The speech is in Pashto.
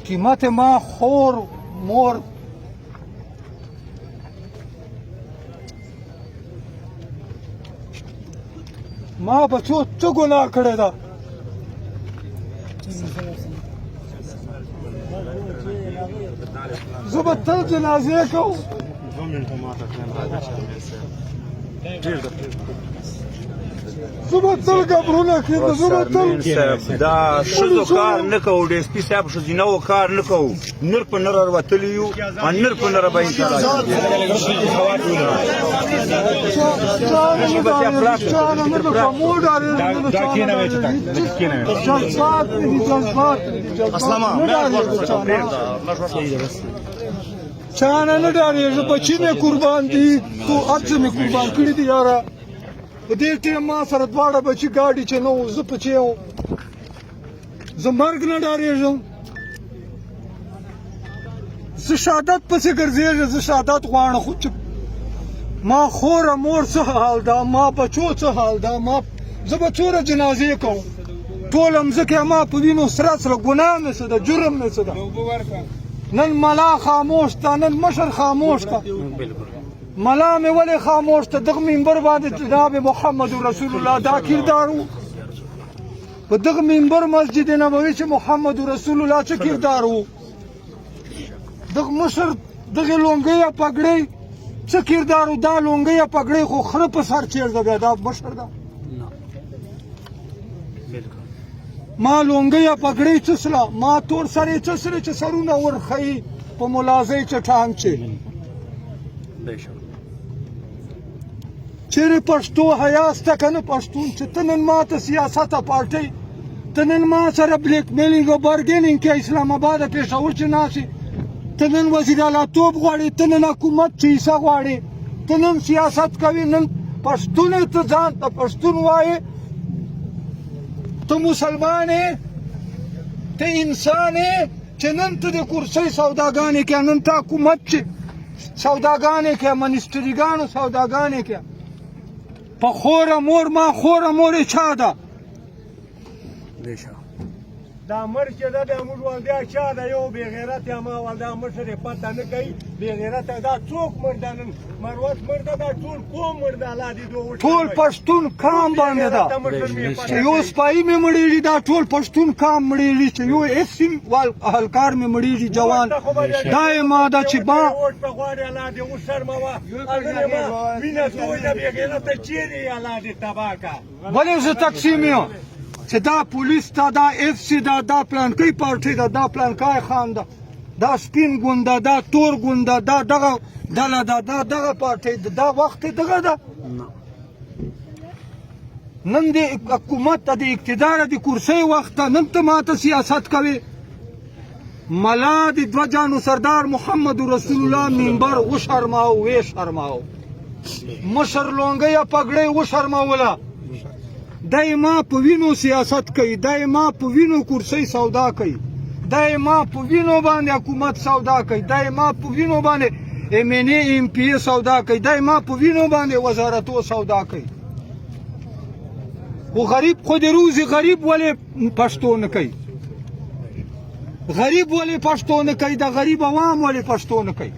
قیمت ما خور مور ما بچو څه ګناه کړې ده زه به تل جنازې کوم زه به تل قبرونه کېږم زه به تل دا ښځو کار نه کوو ډي اس پي صاحب ښځینهو کار نه کوو نر په نره وتلي یو او نر په نره به چانه نه ډارېږم بچي مې قربان دي هر څه مې قربان کړي دي یاره په دې ټیم ما سره دواړه بچي ګاډي چې نه وو زه پچې وم زه مرګ نه ډارېږم زه شهادت پسې ګرځېږم زه شهادت غواړم خو چې ما خوره مور څه حال ده ما بچو څه حال ده ما زه به څومره جنازې کوم ټوله مځکه ما په وینو سره سره ګناه مې څه ده جرم مې څه ده نن ملا خاموش ده نن مشر خاموش ده ملا مې ولې خاموش ته دغه منبر باندې جناب محمد رسول الله دا کردار و په دغه منبر مسجد نبوي چې محمد رسول الله څه کردار و دغه مشر دغه لونګۍ پګړۍ څه کردار و دا لونګۍ پګړۍ خو خره په سر چیرده بیا دا مشر ده ما لونګۍ پګړۍ څسله ما تور سرې څسلې چې سرونه ورښیي په ملازۍ چټان چې چیرې پښتو حیا سته که نه پښتون چې ته نن ما ته سیاسته پارټۍ ته نن ما سره بلیک میلینګ او بارګینینګ کې اسلام آباد پېښور چې ناستې ته نن وزیر اعلی توب غواړې ته نن حکومت چې حصه غواړې ته نن سیاست کوې نن پښتون یې ته ځان ته پښتون وایې ته مسلمان یې ته انسان یې چې نن ته د کرسۍ سوداګانې کې نن ته حکومت چې سوداګانې کې منیسټریګانو سوداګانې کې په خوره مور ما خوره مور یې چا ده دا مړ چې ده د موږ والدیا چا ده یو بې غیرته ما والدیا مشر یې پته نه کوي بې غیرته دا څوک مړ ده نن مروت مړ ده دا ټول قوم مړ ده الله دې دوه ټول پښتون کام باندې ده چې یو سپایي مې مړېږي دا ټول پښتون کام مړېږي چې یو اسیم اهلکار مې مړېږي جوان دا یې ما ده چې ما ووټ په غواړي الله دې وشرموه هغه ما وینه توی ده بې غیرته چیرې الله دې تباه کړه ولې زه تقسیم یم چې دا پولیس ته دا اف سی ده دا پلانکۍ پارټۍ ده دا پلانکای خان ده دا سپین ګونده دا تور ګونده دا دغه ډله ده دا دغه پارټۍ ده دا وخت یې دغه ده نن د حکومت ته د اقتدار د کرسۍ وخت ته نن ته ماته سیاست کوې ملا د دوه جانو سردار محمد رسول الله منبر وشرماو ویې شرماو مشر لونګۍ پګړۍ وشرموله دای ما په وینو سیاست کوي دای ما په وینو کرسۍ سودا کوي دای ما په وینو باندې حکومت سودا کوي دای ما په وینو باندې ایم ان ای ایم پی سودا کوي دای ما په وینو باندې وزارتو سودا کوي خو غریب خو د روزي غریب ولې پښتو نه کوي غریب ولې پښتو نه کوي د غریب عوام ولې پښتو نه کوي